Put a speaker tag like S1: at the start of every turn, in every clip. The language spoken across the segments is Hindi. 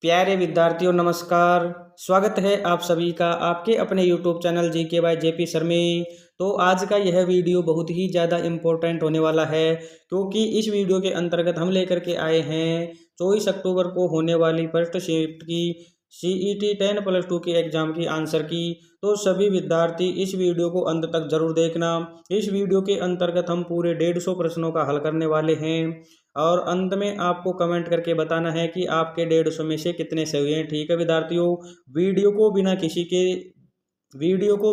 S1: प्यारे विद्यार्थियों नमस्कार। स्वागत है आप सभी का आपके अपने YouTube channel GK by JP sir में। तो आज का यह वीडियो बहुत ही ज़्यादा इम्पोर्टेंट होने वाला है, क्योंकि इस वीडियो के अंतर्गत हम लेकर के आए हैं 24 अक्टूबर को होने वाली फर्स्ट शिफ्ट की CET 10+2 के एग्ज़ाम की आंसर की। तो सभी विद्यार्थी इस वीडियो को अंत तक जरूर देखना। इस वीडियो के अंतर्गत हम पूरे 150 प्रश्नों का हल करने वाले हैं और अंत में आपको कमेंट करके बताना है कि आपके 150 में से कितने सही हैं। ठीक है विद्यार्थियों, वीडियो को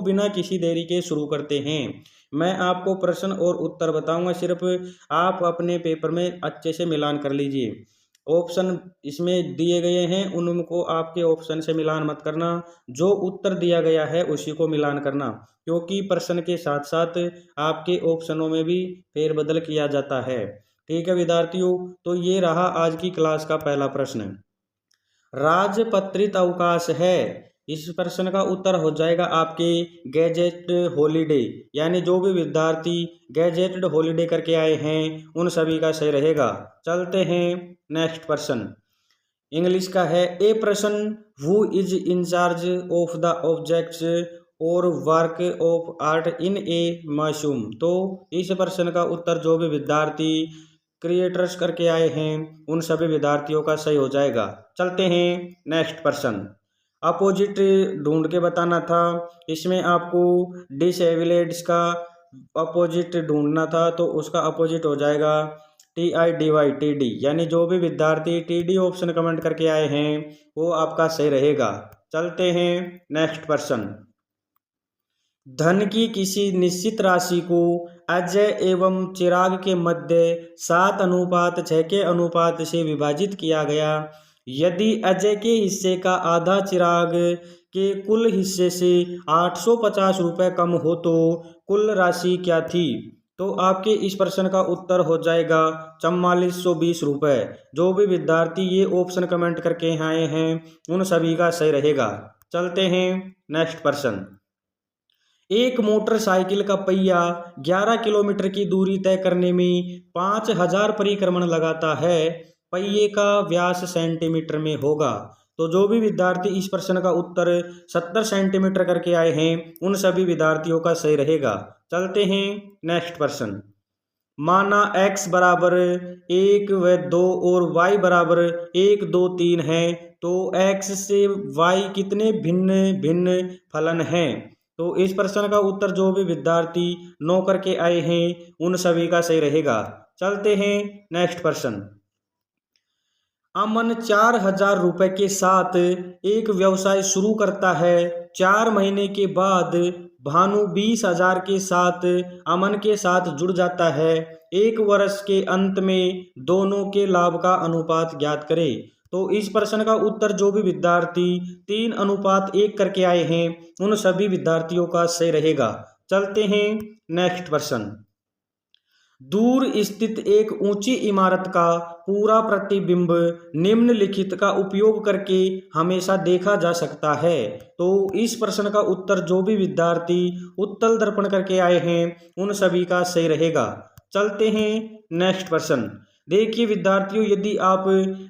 S1: बिना किसी देरी के शुरू करते हैं। मैं आपको प्रश्न और उत्तर बताऊंगा, सिर्फ आप अपने पेपर में अच्छे से मिलान कर लीजिए। ऑप्शन इसमें दिए गए हैं, उनको आपके ऑप्शन से मिलान मत करना, जो उत्तर दिया गया है उसी को मिलान करना, क्योंकि प्रश्न के साथ साथ आपके ऑप्शनों में भी फेरबदल किया जाता है। ठीक है विद्यार्थियों, तो ये रहा आज की क्लास का पहला प्रश्न। राजपत्रित अवकाश है, इस प्रश्न का उत्तर हो जाएगा आपके गैजेट हॉलीडे। यानी जो भी विद्यार्थी गैजेटेड हॉलीडे करके आए हैं उन सभी का सही रहेगा। चलते हैं नेक्स्ट प्रश्न। इंग्लिश का है, a person who is in charge of the objects और work of art in a museum. तो इस प्रश्न का उत्तर जो भी विद्यार्थी क्रिएटर्स करके आए हैं उन सभी विद्यार्थियों का सही हो जाएगा। चलते हैं नेक्स्ट प्रश्न। अपोजिट ढूंढ के बताना था, इसमें आपको डिसेबिलिटीज का अपोजिट ढूंढना था, तो उसका अपोजिट हो जाएगा TIDY। यानी जो भी विद्यार्थी TD ऑप्शन कमेंट करके आए हैं वो आपका सही रहेगा। चलते हैं नेक्स्ट प्रश्न। धन की किसी निश्चित राशि को अजय एवं चिराग के मध्य 7:6 के अनुपात से विभाजित किया गया। यदि अजय के हिस्से का आधा चिराग के कुल हिस्से से 850 रुपये कम हो तो कुल राशि क्या थी। तो आपके इस प्रश्न का उत्तर हो जाएगा 4420 रुपये। जो भी विद्यार्थी ये ऑप्शन कमेंट करके आए हैं उन सभी का सही रहेगा। चलते हैं नेक्स्ट प्रश्न। एक मोटरसाइकिल का पहिया 11 किलोमीटर की दूरी तय करने में 5000 परिक्रमण लगाता है। पहिए का व्यास सेंटीमीटर में होगा। तो जो भी विद्यार्थी इस प्रश्न का उत्तर 70 सेंटीमीटर करके आए हैं उन सभी विद्यार्थियों का सही रहेगा। चलते हैं नेक्स्ट प्रश्न। माना x बराबर 1 व 2 और y बराबर 1 2 3 है, तो x से y कितने भिन्न भिन्न फलन हैं। तो इस प्रश्न का उत्तर जो भी विद्यार्थी 9 करके आए हैं उन सभी का सही रहेगा। चलते हैं नेक्स्ट प्रश्न। अमन 4000 रुपये के साथ एक व्यवसाय शुरू करता है। 4 महीने के बाद भानु 20,000 के साथ अमन के साथ जुड़ जाता है। एक वर्ष के अंत में दोनों के लाभ का अनुपात ज्ञात करें। तो इस प्रश्न का उत्तर जो भी विद्यार्थी 3:1 करके आए हैं उन सभी विद्यार्थियों का सही रहेगा। चलते हैं नेक्स्ट प्रश्न। दूर स्थित एक ऊंची इमारत का पूरा प्रतिबिंब निम्नलिखित का उपयोग करके हमेशा देखा जा सकता है। तो इस प्रश्न का उत्तर जो भी विद्यार्थी उत्तल दर्पण करके आए हैं उन सभी का सही रहेगा। चलते हैं नेक्स्ट प्रश्न। देखिए विद्यार्थियों, यदि आप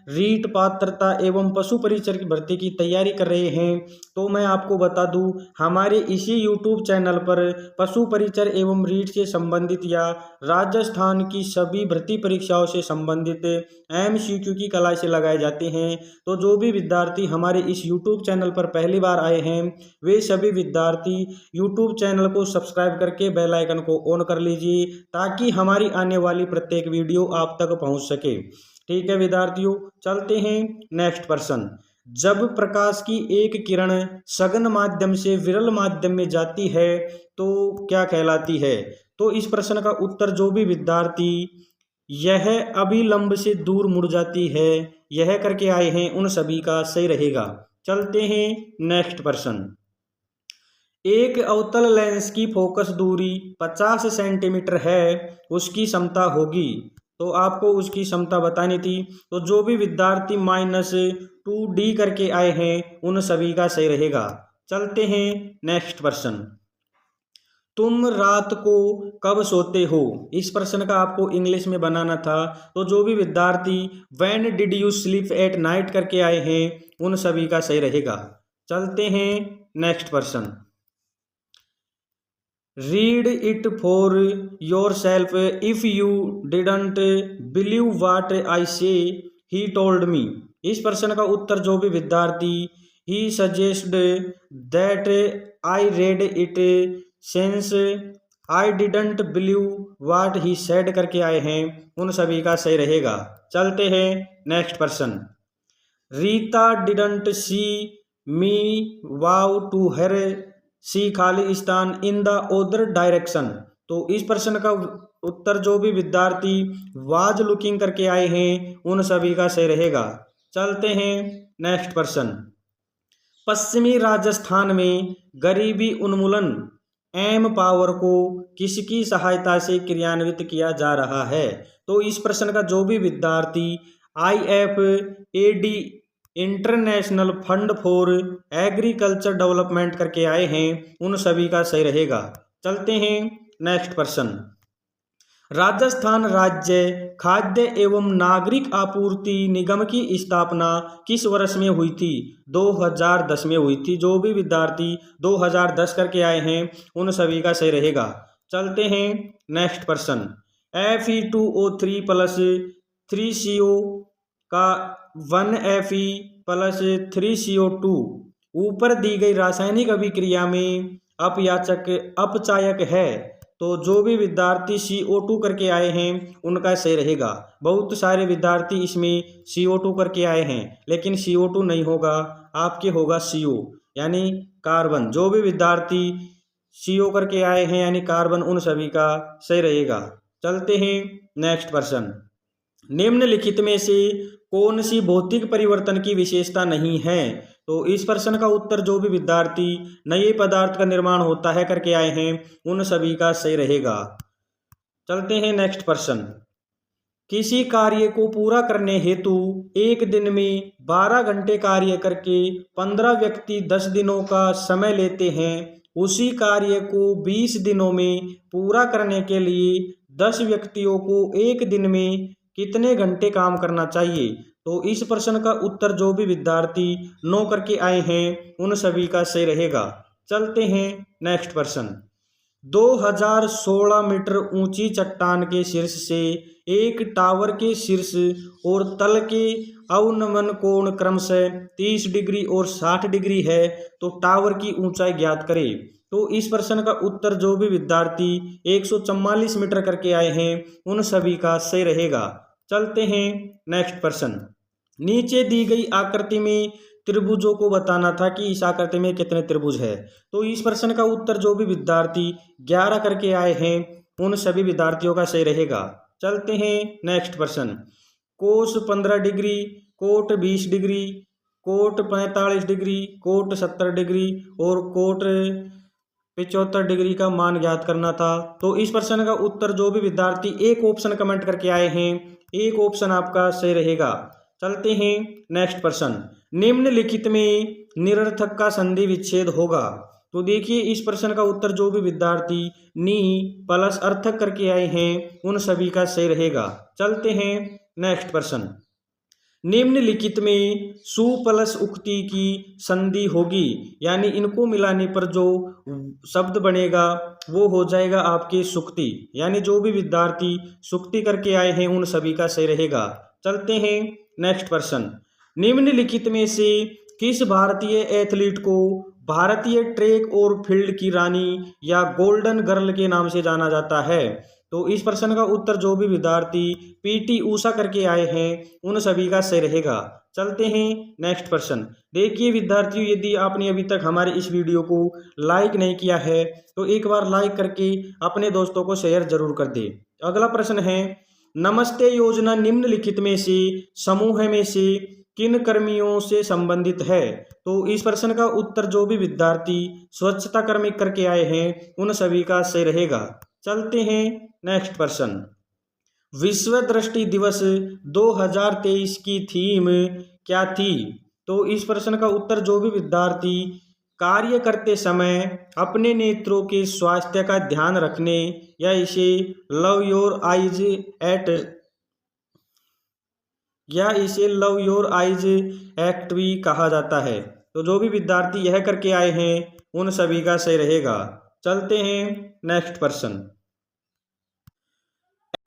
S1: रीट पात्रता एवं पशु परिचर की भर्ती की तैयारी कर रहे हैं तो मैं आपको बता दूं, हमारे इसी YouTube चैनल पर पशु परिचर एवं रीट से संबंधित या राजस्थान की सभी भर्ती परीक्षाओं से संबंधित MCQ की क्लासें लगाए जाते हैं। तो जो भी विद्यार्थी हमारे इस YouTube चैनल पर पहली बार आए हैं वे सभी विद्यार्थी YouTube चैनल को सब्सक्राइब करके बेल आइकन को ऑन कर लीजिए, ताकि हमारी आने वाली प्रत्येक वीडियो आप तक पहुंच सके। ठीक है विद्यार्थियों, चलते हैं नेक्स्ट प्रश्न। जब प्रकाश की एक किरण सघन माध्यम से विरल माध्यम में जाती है तो क्या कहलाती है। तो इस प्रश्न का उत्तर जो भी विद्यार्थी यह अभिलंब से दूर मुड़ जाती है यह करके आए हैं उन सभी का सही रहेगा। चलते हैं नेक्स्ट प्रश्न। एक अवतल लेंस की फोकस दूरी 50 सेंटीमीटर है, उसकी क्षमता होगी। तो आपको उसकी क्षमता बतानी थी। तो जो भी विद्यार्थी -2D करके आए हैं उन सभी का सही रहेगा। चलते हैं नेक्स्ट प्रश्न। तुम रात को कब सोते हो? इस प्रश्न का आपको इंग्लिश में बनाना था। तो जो भी विद्यार्थी when did you sleep at night करके आए हैं उन सभी का सही रहेगा। चलते हैं नेक्स्ट प्रश्न। Read it for yourself if you didn't believe what I say he told me. इस प्रश्न का उत्तर जो भी विद्यार्थी he suggest that I read it since I didn't believe what he said करके आए हैं उन सभी का सही रहेगा। चलते हैं नेक्स्ट प्रश्न। Rita didn't see me wave to her she खालिस्तान इन द अदर डायरेक्शन। तो इस प्रश्न का उत्तर जो भी विद्यार्थी वाज लुकिंग करके आए हैं उन सभी का सही रहेगा। चलते हैं नेक्स्ट प्रश्न। पश्चिमी राजस्थान में गरीबी उन्मूलन एम पावर को किसकी सहायता से क्रियान्वित किया जा रहा है? तो इस प्रश्न का जो भी विद्यार्थी IFAD international fund for agriculture development करके आए हैं उन सभी का सही रहेगा। चलते हैं नेक्स्ट प्रश्न। राजस्थान राज्य खाद्य एवं नागरिक आपूर्ति निगम की स्थापना किस वर्ष में हुई थी? 2010 में हुई थी। जो भी विद्यार्थी 2010 करके आए हैं उन सभी का सही रहेगा। चलते हैं नेक्स्ट प्रश्न। Fe2O3 प्लस 3CO का 1Fe प्लस 3CO2 ऊपर दी गई रासायनिक अभिक्रिया में अपचायक है। तो जो भी विद्यार्थी CO2 करके आए हैं उनका सही रहेगा। बहुत सारे विद्यार्थी इसमें CO2 करके आए हैं लेकिन CO2 नहीं होगा, आपके होगा CO यानी कार्बन। जो भी विद्यार्थी CO करके आए हैं यानी कार्बन उन सभी का सही रहेगा। चलते हैं नेक्स्ट प्रश्न। निम्नलिखित में से कौन सी भौतिक परिवर्तन की विशेषता नहीं है? तो इस प्रश्न का उत्तर जो भी विद्यार्थी नए पदार्थ का निर्माण होता है करके आए हैं उन सभी का सही रहेगा। चलते हैं नेक्स्ट प्रश्न। किसी कार्य को पूरा करने हेतु एक दिन में 12 घंटे कार्य करके 15 व्यक्ति 10 दिनों का समय लेते हैं, उसी कार्य को 20 दिनों में पूरा करने के लिए 10 व्यक्तियों को एक दिन में कितने घंटे काम करना चाहिए? तो इस प्रश्न का उत्तर जो भी विद्यार्थी 9 करके आए हैं उन सभी का सही रहेगा। चलते हैं नेक्स्ट प्रश्न। 2016 मीटर ऊंची चट्टान के शीर्ष से एक टावर के शीर्ष और तल के अवनमन कोण क्रमशः 30 डिग्री और 60 डिग्री है, तो टावर की ऊंचाई ज्ञात करें। तो इस प्रश्न का उत्तर जो भी विद्यार्थी 144 मीटर करके आए हैं उन सभी का सही रहेगा। चलते हैं नेक्स्ट प्रश्न। नीचे दी गई आकृति में त्रिभुजों को बताना था कि इस आकृति में कितने त्रिभुज है। तो इस प्रश्न का उत्तर जो भी विद्यार्थी 11 करके आए हैं उन सभी विद्यार्थियों का सही रहेगा। चलते हैं नेक्स्ट प्रश्न। Cos 15 degree, cot 20 degree, cot 45 degree, cot 70 degree और कोट 75 डिग्री का मान ज्ञात करना था। तो इस प्रश्न का उत्तर जो भी विद्यार्थी एक ऑप्शन कमेंट करके आए हैं एक ऑप्शन आपका सही रहेगा। चलते हैं नेक्स्ट प्रश्न। निम्नलिखित में निरर्थक का संधि विच्छेद होगा। तो देखिए इस प्रश्न का उत्तर जो भी विद्यार्थी नी प्लस अर्थक करके आए हैं उन सभी का सही रहेगा। चलते हैं नेक्स्ट प्रश्न। निम्नलिखित में सु प्लस उक्ति की संधि होगी, यानी इनको मिलाने पर जो शब्द बनेगा वो हो जाएगा आपके सुक्ति, यानी जो भी विद्यार्थी सुक्ति करके आए हैं उन सभी का सही रहेगा। चलते हैं नेक्स्ट प्रश्न। निम्नलिखित में से किस भारतीय एथलीट को भारतीय ट्रैक और फील्ड की रानी या गोल्डन गर्ल के नाम से जाना जाता है? तो इस प्रश्न का उत्तर जो भी विद्यार्थी PT ऊषा करके आए हैं उन सभी का सही रहेगा। चलते हैं नेक्स्ट प्रश्न। देखिए विद्यार्थियों, यदि आपने अभी तक हमारे इस वीडियो को लाइक नहीं किया है तो एक बार लाइक करके अपने दोस्तों को शेयर जरूर कर दे। अगला प्रश्न है, नमस्ते योजना निम्नलिखित में से समूह में से किन कर्मियों से संबंधित है? तो इस प्रश्न का उत्तर जो भी विद्यार्थी स्वच्छता कर्मी करके आए हैं उन सभी का सही रहेगा। चलते हैं नेक्स्ट प्रश्न। विश्व दृष्टि दिवस 2023 की थीम क्या थी? तो इस प्रश्न का उत्तर जो भी विद्यार्थी कार्य करते समय अपने नेत्रों के स्वास्थ्य का ध्यान रखने या इसे लव योर आइज एट या इसे लव योर आइज एक्ट भी कहा जाता है। तो जो भी विद्यार्थी यह करके आए हैं उन सभी का सही रहेगा। चलते हैं नेक्स्ट प्रश्न।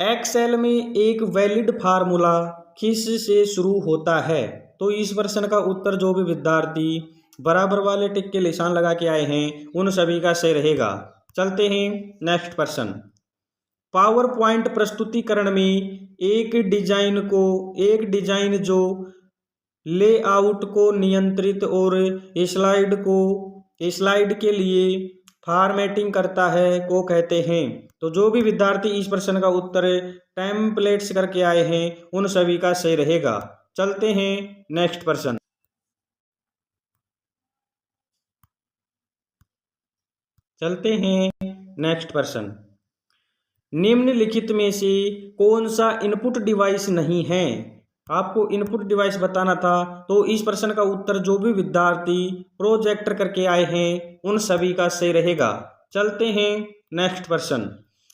S1: एक्सेल में एक वैलिड फार्मूला किस से शुरू होता है? तो इस प्रश्न का उत्तर जो भी विद्यार्थी बराबर वाले टिक के निशान लगा के आए हैं उन सभी का सही रहेगा। चलते हैं नेक्स्ट प्रश्न। पावर पॉइंट प्रस्तुतिकरण में एक डिजाइन जो लेआउट को नियंत्रित और स्लाइड के लिए फॉर्मेटिंग करता है को कहते हैं। तो जो भी विद्यार्थी इस प्रश्न का उत्तर टेम्पलेट्स करके आए हैं उन सभी का सही रहेगा। चलते हैं नेक्स्ट प्रश्न। चलते हैं नेक्स्ट प्रश्न। निम्नलिखित में से कौन सा इनपुट डिवाइस नहीं है? आपको इनपुट डिवाइस बताना था। तो इस प्रश्न का उत्तर जो भी विद्यार्थी प्रोजेक्टर करके आए हैं उन सभी का सही रहेगा। चलते हैं नेक्स्ट प्रश्न।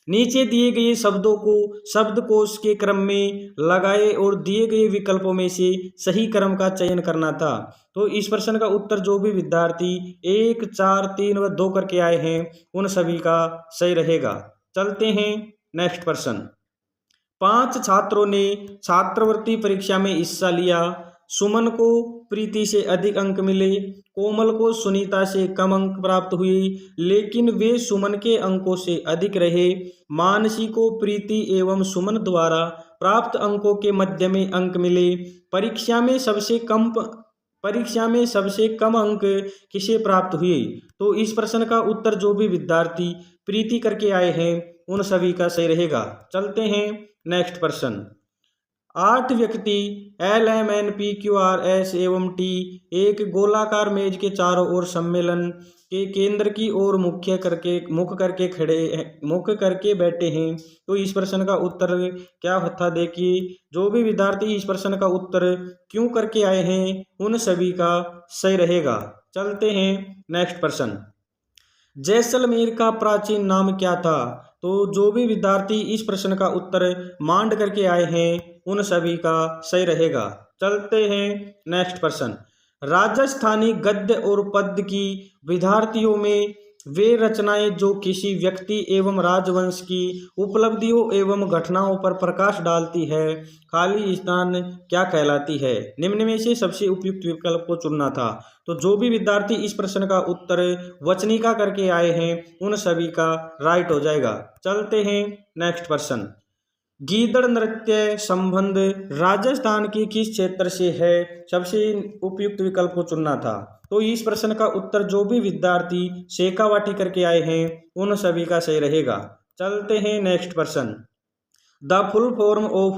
S1: नीचे दिए गए शब्दों को शब्दकोश के क्रम में लगाए और दिए गए विकल्पों में से सही क्रम का चयन करना था। तो इस प्रश्न का उत्तर जो भी विद्यार्थी 1, 4, 3 व 2 करके आए हैं उन सभी का सही रहेगा। चलते हैं नेक्स्ट प्रश्न। 5 छात्रों ने छात्रवृत्ति परीक्षा में हिस्सा लिया। सुमन को प्रीति से अधिक अंक मिले, कोमल को सुनीता से कम अंक प्राप्त हुए, लेकिन वे सुमन के अंकों से अधिक रहे। मानसी को प्रीति एवं सुमन द्वारा प्राप्त अंकों के मध्य में अंक मिले। परीक्षा में सबसे कम अंक किसे प्राप्त हुए? तो इस प्रश्न का उत्तर जो भी विद्यार्थी प्रीति करके आए हैं उन सभी का सही रहेगा। चलते हैं नेक्स्ट प्रश्न। 8 व्यक्ति LMNPQRS एवं T एक गोलाकार मेज के चारों ओर सम्मेलन के केंद्र की ओर मुख करके बैठे हैं। तो इस प्रश्न का उत्तर क्या था? देखिए, जो भी विद्यार्थी इस प्रश्न का उत्तर क्यों करके आए हैं उन सभी का सही रहेगा। चलते हैं नेक्स्ट प्रश्न। जैसलमेर का प्राचीन नाम क्या था? तो जो भी विद्यार्थी इस प्रश्न का उत्तर मांड करके आए हैं उन सभी का सही रहेगा। चलते हैं नेक्स्ट प्रश्न। राजस्थानी गद्य और पद्य की विद्यार्थियों में वे रचनाएं जो किसी व्यक्ति एवं राजवंश की उपलब्धियों एवं घटनाओं पर प्रकाश डालती है खाली स्थान क्या कहलाती है? निम्न में से सबसे उपयुक्त विकल्प को चुनना था। तो जो भी विद्यार्थी इस प्रश्न का उत्तर वचनिका करके आए हैं उन सभी का राइट हो जाएगा। चलते हैं नेक्स्ट प्रश्न। गीदड़ नृत्य संबंध राजस्थान के किस क्षेत्र से है? सबसे उपयुक्त विकल्प को चुनना था। तो इस प्रश्न का उत्तर जो भी विद्यार्थी शेखावाटी करके आए हैं उन सभी का सही रहेगा। चलते हैं नेक्स्ट प्रश्न। The full form of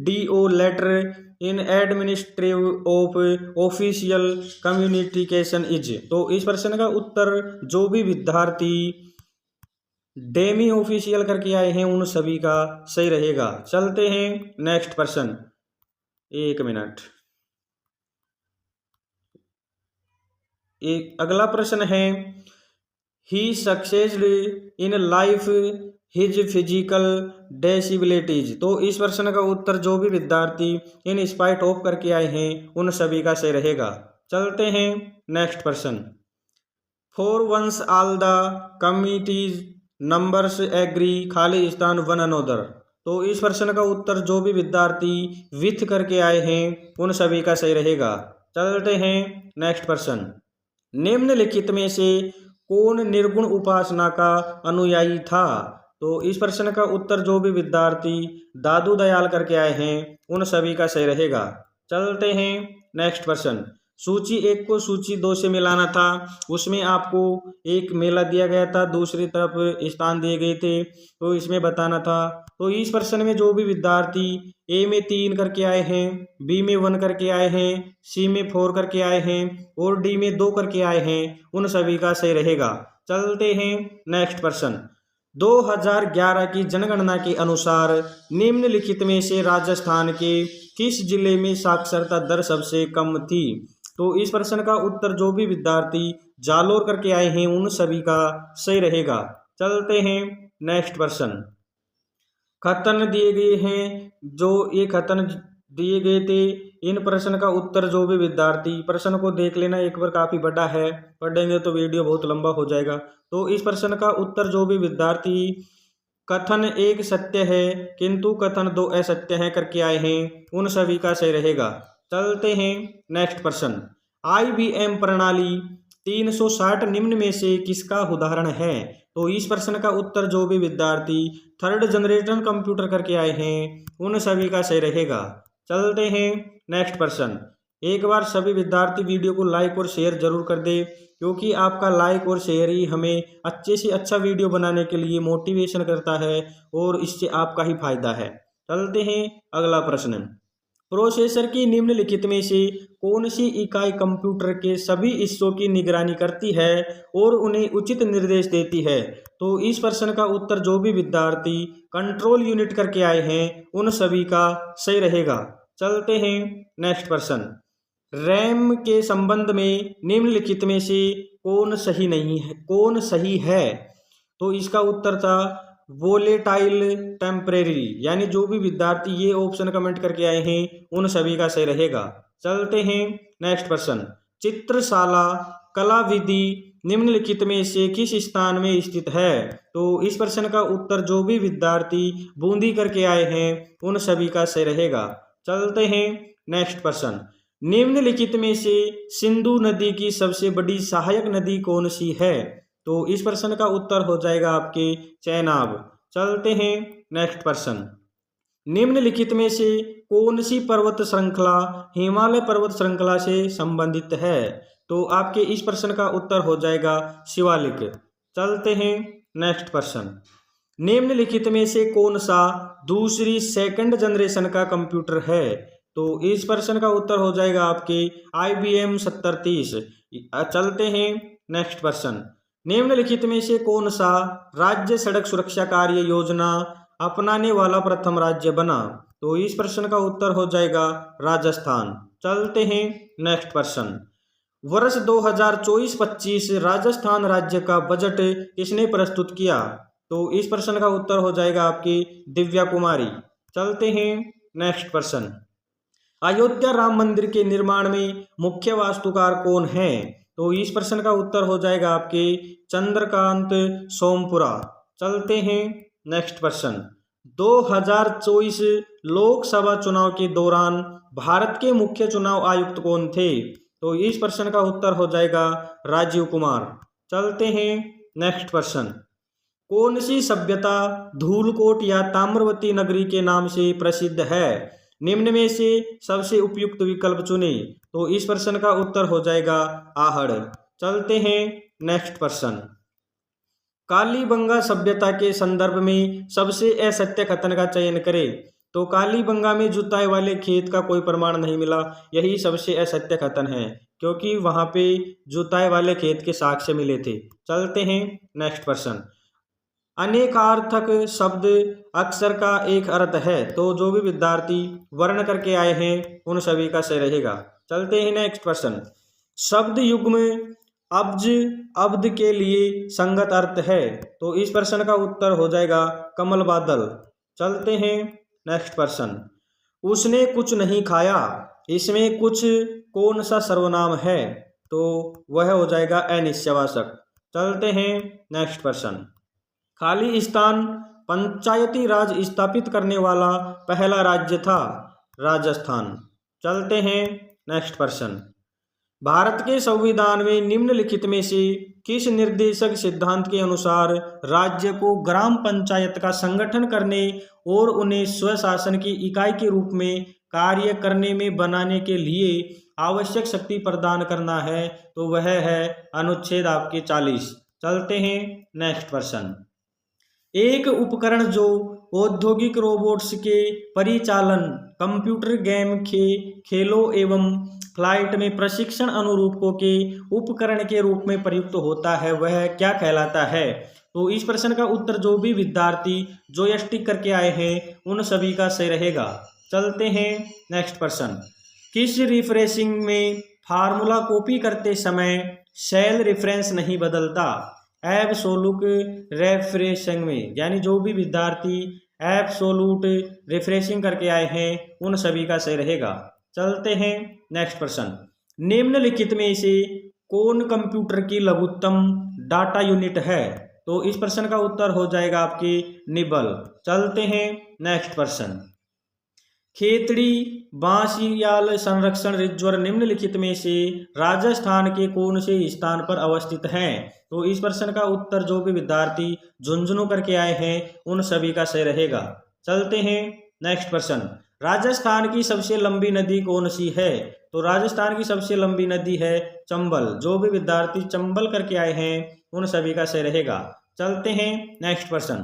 S1: DO letter in administrative of official communication is. तो इस प्रश्न का उत्तर जो भी विद्यार्थी डेमी ऑफिशियल करके आए हैं उन सभी का सही रहेगा। चलते हैं नेक्स्ट प्रश्न। एक मिनट। एक अगला प्रश्न है। He succeeded in life his physical disabilities. तो इस प्रश्न का उत्तर जो भी विद्यार्थी इन स्पाइट ऑफ करके आए हैं उन सभी का सही रहेगा। चलते हैं नेक्स्ट प्रश्न। For once all the committees numbers agree खाली स्थान वन अनोदर। तो इस प्रश्न का उत्तर जो भी विद्यार्थी विथ करके आए हैं उन सभी का सही रहेगा। चलते हैं नेक्स्ट प्रश्न। निम्नलिखित में से कौन निर्गुण उपासना का अनुयायी था? तो इस प्रश्न का उत्तर जो भी विद्यार्थी दादू दयाल करके आए हैं उन सभी का सही रहेगा। चलते हैं नेक्स्ट प्रश्न। सूची 1 को सूची 2 से मिलाना था। उसमें आपको एक मेला दिया गया था, दूसरी तरफ स्थान दिए गए थे, तो इसमें बताना था। तो इस प्रश्न में जो भी विद्यार्थी A में 3 करके आए हैं, B में 1 करके आए हैं, C में 4 करके आए हैं और D में 2 करके आए हैं उन सभी का सही रहेगा। चलते हैं नेक्स्ट प्रश्न। 2011 की जनगणना के अनुसार निम्नलिखित में से राजस्थान के किस जिले में साक्षरता दर सबसे कम थी? तो इस प्रश्न का उत्तर जो भी विद्यार्थी जालोर करके आए हैं उन सभी का सही रहेगा। चलते हैं नेक्स्ट प्रश्न। कथन दिए गए हैं, जो ये कथन दिए गए थे, इन प्रश्न का उत्तर जो भी विद्यार्थी, प्रश्न को देख लेना एक बार, काफी बड़ा है, पढ़ेंगे तो वीडियो बहुत लंबा हो जाएगा। तो इस प्रश्न का उत्तर जो भी विद्यार्थी कथन एक सत्य है किंतु कथन दो असत्य है करके आए हैं उन सभी का सही रहेगा। चलते हैं नेक्स्ट प्रश्न। IBM प्रणाली 360 निम्न में से किसका उदाहरण है? तो इस प्रश्न का उत्तर जो भी विद्यार्थी थर्ड जनरेशन कंप्यूटर करके आए हैं उन सभी का सही रहेगा। चलते हैं नेक्स्ट प्रश्न। एक बार सभी विद्यार्थी वीडियो को लाइक और शेयर जरूर कर दे, क्योंकि आपका लाइक और शेयर ही हमें अच्छे से अच्छा वीडियो बनाने के लिए मोटिवेशन करता है और इससे आपका ही फायदा है। चलते हैं अगला प्रश्न। प्रोसेसर की निम्नलिखित में से कौन सी इकाई कंप्यूटर के सभी हिस्सों की निगरानी करती है और उन्हें उचित निर्देश देती है? तो इस प्रश्न का उत्तर जो भी विद्यार्थी कंट्रोल यूनिट करके आए हैं उन सभी का सही रहेगा। चलते हैं नेक्स्ट प्रश्न। रैम के संबंध में निम्नलिखित में से कौन सही नहीं है, कौन सही है? तो इसका उत्तर था वोलेटाइल टेम्परेरी, यानी जो भी विद्यार्थी ये ऑप्शन कमेंट करके आए हैं उन सभी का सही रहेगा। चलते हैं नेक्स्ट प्रश्न। चित्रशाला कला विधि निम्नलिखित में से किस स्थान में स्थित है? तो इस प्रश्न का उत्तर जो भी विद्यार्थी बूंदी करके आए हैं उन सभी का सही रहेगा। चलते हैं नेक्स्ट प्रश्न। निम्नलिखित में से सिंधु नदी की सबसे बड़ी सहायक नदी कौन सी है? तो इस प्रश्न का उत्तर हो जाएगा आपके चेनाब। चलते हैं नेक्स्ट प्रश्न। निम्नलिखित में से कौन सी पर्वत श्रृंखला हिमालय पर्वत श्रृंखला से संबंधित है? तो आपके इस प्रश्न का उत्तर हो जाएगा शिवालिक। चलते हैं नेक्स्ट प्रश्न। निम्नलिखित में से कौन सा दूसरी सेकंड जनरेशन का कंप्यूटर है? तो इस प्रश्न का उत्तर हो जाएगा आपके IBM 7030। चलते हैं नेक्स्ट प्रश्न। निम्नलिखित में से कौन सा राज्य सड़क सुरक्षा कार्य योजना अपनाने वाला प्रथम राज्य बना? तो इस प्रश्न का उत्तर हो जाएगा राजस्थान। चलते हैं नेक्स्ट प्रश्न। वर्ष 2024-25 राजस्थान राज्य का बजट किसने प्रस्तुत किया? तो इस प्रश्न का उत्तर हो जाएगा आपकी दिव्या कुमारी। चलते हैं नेक्स्ट प्रश्न। अयोध्या राम मंदिर के निर्माण में मुख्य वास्तुकार कौन है? तो इस प्रश्न का उत्तर हो जाएगा आपके चंद्रकांत सोमपुरा। चलते हैं नेक्स्ट प्रश्न। 2024 लोकसभा चुनाव के दौरान भारत के मुख्य चुनाव आयुक्त कौन थे? तो इस प्रश्न का उत्तर हो जाएगा राजीव कुमार। चलते हैं नेक्स्ट प्रश्न। कौन सी सभ्यता धूलकोट या ताम्रवती नगरी के नाम से प्रसिद्ध है? निम्न में से सबसे उपयुक्त विकल्प चुने। तो इस प्रश्न का उत्तर हो जाएगा आहड़। चलते हैं नेक्स्ट प्रश्न। कालीबंगा सभ्यता के संदर्भ में सबसे असत्य कथन का चयन करें। तो कालीबंगा में जुताई वाले खेत का कोई प्रमाण नहीं मिला, यही सबसे असत्य कथन है, क्योंकि वहां पे जुताई वाले खेत के साक्ष्य मिले थे। चलते हैं नेक्स्ट प्रश्न। अनेकार्थक शब्द अक्षर का एक अर्थ है। तो जो भी विद्यार्थी वर्ण करके आए हैं उन सभी का सही रहेगा। चलते हैं नेक्स्ट प्रश्न। शब्द युग्म अब्ज अब्द के लिए संगत अर्थ है। तो इस प्रश्न का उत्तर हो जाएगा कमल बादल। चलते हैं नेक्स्ट प्रश्न। उसने कुछ नहीं खाया, इसमें कुछ कौन सा सर्वनाम है? तो वह हो जाएगा अनिश्चयवाचक। चलते हैं नेक्स्ट प्रश्न। खाली स्थान पंचायती राज स्थापित करने वाला पहला राज्य था राजस्थान। चलते हैं नेक्स्ट प्रश्न। भारत के संविधान में निम्नलिखित में से किस निर्देशक सिद्धांत के अनुसार राज्य को ग्राम पंचायत का संगठन करने और उन्हें स्वशासन की इकाई के रूप में कार्य करने में बनाने के लिए आवश्यक शक्ति प्रदान करना है? तो वह है अनुच्छेद आपके 40। चलते हैं नेक्स्ट प्रश्न। एक उपकरण जो औद्योगिक रोबोट्स के परिचालन, कंप्यूटर गेम खेलों एवं फ्लाइट में प्रशिक्षण अनुरूपकों के उपकरण के रूप में प्रयुक्त होता है, वह क्या कहलाता है? तो इस प्रश्न का उत्तर जो भी विद्यार्थी जॉयस्टिक करके आए हैं उन सभी का सही रहेगा। चलते हैं नेक्स्ट प्रश्न। किस रिफ्रेशिंग में फार्मूला कॉपी करते समय सेल रेफरेंस नहीं बदलता। एब्सोल्यूट रेफ्रेशिंग में, यानी जो भी विद्यार्थी एब्सोल्यूट रिफ्रेशिंग करके आए हैं उन सभी का सही रहेगा। चलते हैं नेक्स्ट प्रश्न। निम्नलिखित में से कौन कंप्यूटर की लघुत्तम डाटा यूनिट है? तो इस प्रश्न का उत्तर हो जाएगा आपके निबल। चलते हैं नेक्स्ट प्रश्न। खेतड़ी बांसियाल संरक्षण रिजर्व निम्नलिखित में से राजस्थान के कौन से स्थान पर अवस्थित है? तो इस प्रश्न का उत्तर जो भी विद्यार्थी झुंझुनू करके आए हैं उन सभी का सही रहेगा। चलते हैं नेक्स्ट प्रश्न। राजस्थान की सबसे लंबी नदी कौन सी है? तो राजस्थान की सबसे लंबी नदी है चंबल। जो भी विद्यार्थी चंबल करके आए हैं उन सभी का सही रहेगा। चलते हैं नेक्स्ट प्रश्न।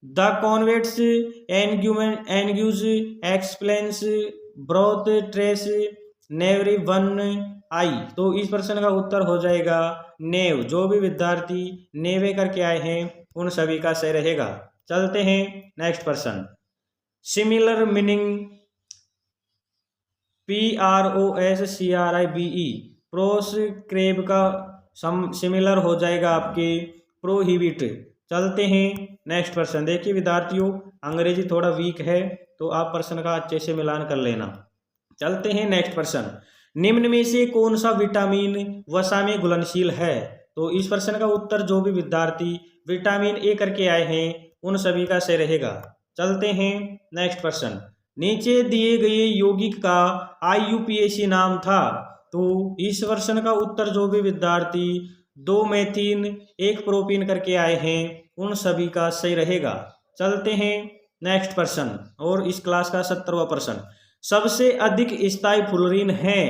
S1: The convicts anguish explains broth trace every one eye. तो इस प्रश्न का उत्तर हो जाएगा नेव। जो भी विद्यार्थी नेवे करके आए हैं उन सभी का सही रहेगा। चलते हैं नेक्स्ट प्रश्न। सिमिलर मीनिंग PROSCRIBE प्रोस्क्राइब का सिमिलर हो जाएगा आपके प्रोहिबिट। चलते हैं नेक्स्ट प्रश्न। देखिए विद्यार्थियों, अंग्रेजी थोड़ा वीक है तो आप प्रश्न का अच्छे से मिलान कर लेना। चलते हैं नेक्स्ट प्रश्न। निम्न में से कौन सा विटामिन वसा में घुलनशील है? तो इस प्रश्न का उत्तर जो भी विद्यार्थी विटामिन ए करके आए हैं उन सभी का सही रहेगा। चलते हैं नेक्स्ट प्रश्न। नीचे दिए गए यौगिक का IUPAC नाम था। तो इस प्रश्न का उत्तर जो भी विद्यार्थी 2 मेथिन 1 प्रोपीन करके आए हैं उन सभी का सही रहेगा। चलते हैं नेक्स्ट प्रश्न और इस क्लास का 17वां प्रश्न। सबसे अधिक स्थायी फुलरीन है?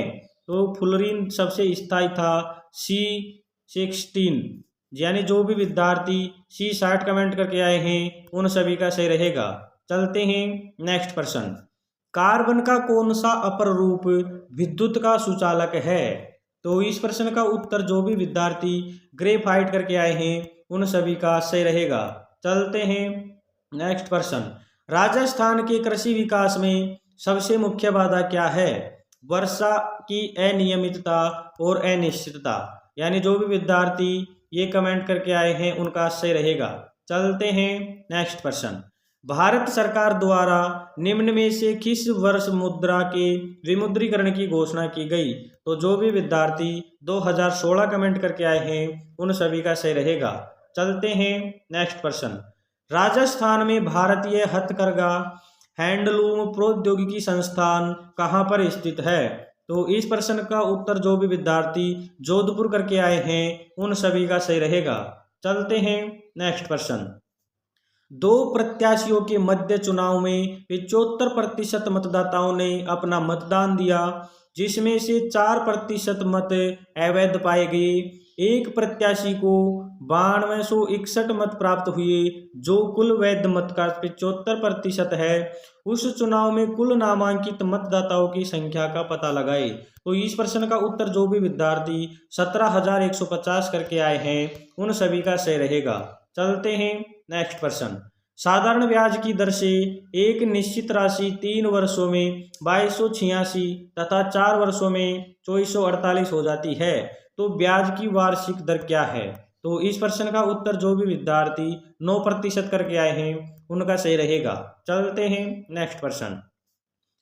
S1: तो फुलरीन सबसे स्थायी था C16, यानी जो भी विद्यार्थी C60 कमेंट करके आए हैं उन सभी का सही रहेगा। चलते हैं नेक्स्ट प्रश्न। कार्बन का कौन सा अपर रूप विद्युत का सुचालक है? तो इस प्रश्न का उत्तर जो भी विद्यार्थी ग्रेफाइट करके आए हैं उन सभी का सही रहेगा। चलते हैं नेक्स्ट प्रश्न। राजस्थान के कृषि विकास में सबसे मुख्य बाधा क्या है? वर्षा की अनियमितता और अनिश्चितता, यानी जो भी विद्यार्थी ये कमेंट करके आए हैं उनका सही रहेगा। चलते हैं नेक्स्ट प्रश्न। भारत सरकार द्वारा निम्न में से किस वर्ष मुद्रा के विमुद्रीकरण की घोषणा की गई? तो जो भी विद्यार्थी 2016 कमेंट करके आए हैं उन सभी का सही रहेगा। चलते हैं नेक्स्ट प्रश्न। राजस्थान में भारतीय हथकरघा हैंडलूम प्रौद्योगिकी संस्थान कहाँ पर स्थित है? तो इस प्रश्न का उत्तर जो भी विद्यार्थी जोधपुर करके आए हैं उन सभी का सही रहेगा। चलते हैं नेक्स्ट प्रश्न। 2 प्रत्याशियों के मध्य चुनाव में 75% मतदाताओं ने अपना मतदान दिया, जिसमें से 4% मत अवैध पाए गए। एक प्रत्याशी को 9261 मत प्राप्त हुए, जो कुल वैध मत का 75% है। उस चुनाव में कुल नामांकित मतदाताओं की संख्या का पता लगाए। तो इस प्रश्न का उत्तर जो भी विद्यार्थी 17,150 करके आए हैं उन सभी का सही रहेगा। चलते हैं नेक्स्ट प्रश्न। साधारण ब्याज की दर से एक निश्चित राशि 3 वर्षों में 2286 तथा 4 वर्षों में 2448 हो जाती है, तो ब्याज की वार्षिक दर क्या है? तो इस प्रश्न का उत्तर जो भी विद्यार्थी 9% करके आए हैं उनका सही रहेगा। चलते हैं नेक्स्ट प्रश्न।